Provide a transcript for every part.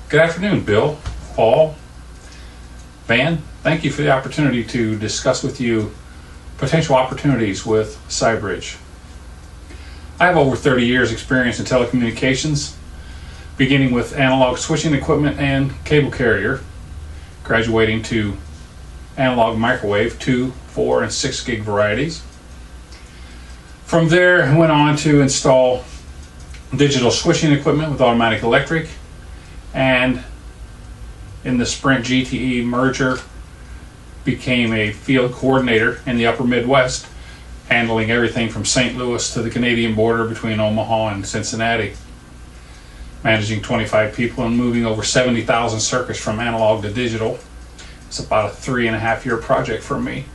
Good afternoon, Bill, Paul, Van. Thank you for the opportunity to discuss with you potential opportunities with SIBRIDGE. I have over 30 years experience in telecommunications, beginning with analog switching equipment and cable carrier, graduating to analog microwave 2, 4, and 6 gig varieties. From there, I went on to install digital switching equipment with automatic electric, and in the Sprint GTE merger became a field coordinator in the upper Midwest, handling everything from St. Louis to the Canadian border between Omaha and Cincinnati, managing 25 people and moving over 70,000 circuits from analog to digital. It's about a 3.5-year project for me.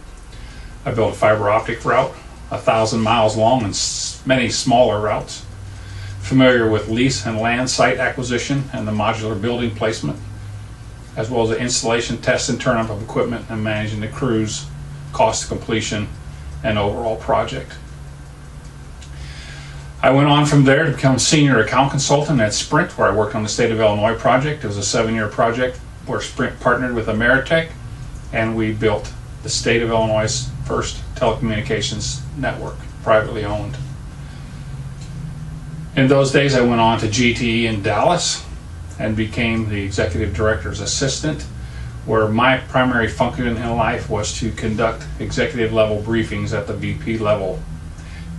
I built a fiber optic route 1,000 miles long and many smaller routes. Familiar with lease and land site acquisition and the modular building placement, as well as the installation, test, and turn up of equipment and managing the crews, cost of completion, and overall project. I went on from there to become senior account consultant at Sprint, where I worked on the state of Illinois project. It was a 7-year project where Sprint partnered with Ameritech, and we built the state of Illinois' first telecommunications network, privately owned. In those days, I went on to GTE in Dallas and became the executive director's assistant, where my primary function in life was to conduct executive level briefings at the VP level,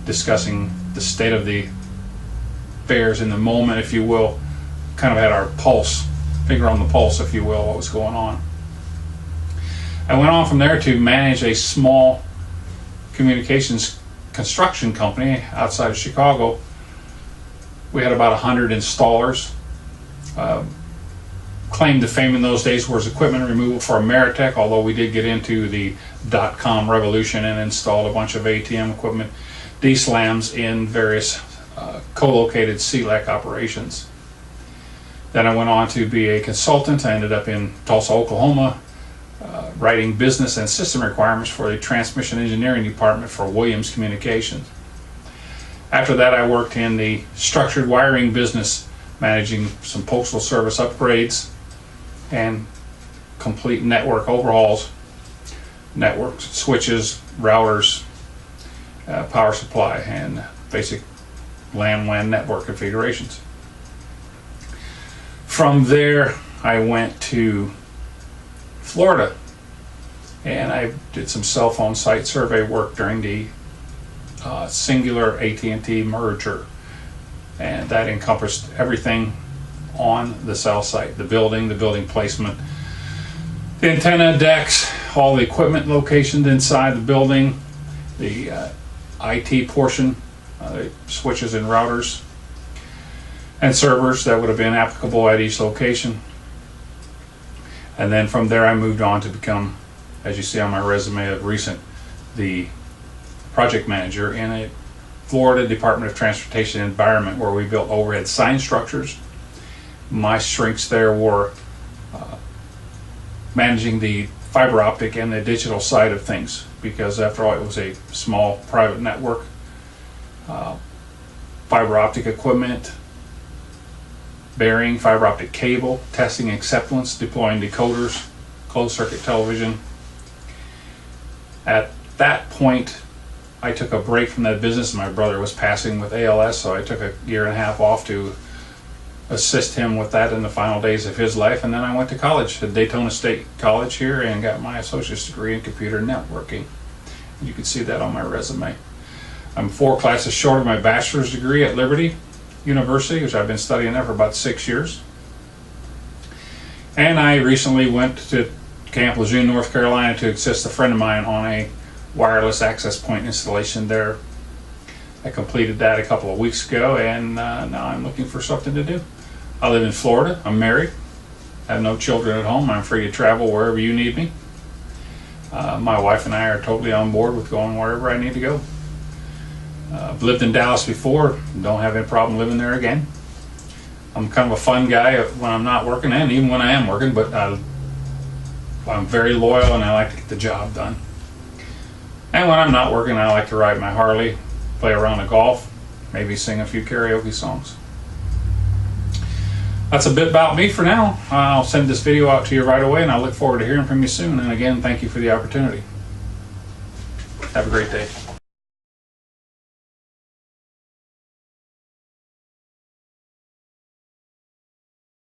discussing the state of the affairs in the moment, if you will. Kind of had our pulse, finger on the pulse, if you will, what was going on. I went on from there to manage a small communications construction company outside of Chicago. We had about 100 installers. Claim to fame in those days was equipment removal for Ameritech, although we did get into the .com revolution and installed a bunch of ATM equipment, DSLAMs in various co-located CLEC operations. Then I went on to be a consultant. I ended up in Tulsa, Oklahoma, writing business and system requirements for the transmission engineering department for Williams Communications. After that, I worked in the structured wiring business, managing some postal service upgrades and complete network overhauls, networks, switches, routers, power supply, and basic LAN network configurations. From there, I went to Florida, and I did some cell phone site survey work during the Singular AT&T merger, and that encompassed everything on the cell site: the building placement, the antenna decks, all the equipment locations inside the building, the IT portion, the switches and routers and servers that would have been applicable at each location. And then from there I moved on to become, as you see on my resume of recent, the project manager in a Florida Department of Transportation environment where we built overhead sign structures. My strengths there were managing the fiber optic and the digital side of things, because after all, it was a small private network. Fiber optic equipment, bearing, fiber optic cable, testing acceptance, deploying decoders, closed circuit television. At that point, I took a break from that business. My brother was passing with ALS, so I took a 1.5 years off to assist him with that in the final days of his life. And then I went to college at Daytona State College here and got my associate's degree in computer networking. You can see that on my resume. I'm 4 classes short of my bachelor's degree at Liberty University, which I've been studying there for about 6 years. And I recently went to Camp Lejeune, North Carolina to assist a friend of mine on a wireless access point installation there. I completed that a couple of weeks ago, and now I'm looking for something to do. I live in Florida. I'm married. I have no children at home. I'm free to travel wherever you need me. My wife and I are totally on board with going wherever I need to go. I've lived in Dallas before. Don't have any problem living there again. I'm kind of a fun guy when I'm not working, and even when I am working, but I'm very loyal and I like to get the job done. And when I'm not working, I like to ride my Harley, play around the golf, maybe sing a few karaoke songs. That's a bit about me for now. I'll send this video out to you right away, and I look forward to hearing from you soon. And again, thank you for the opportunity. Have a great day.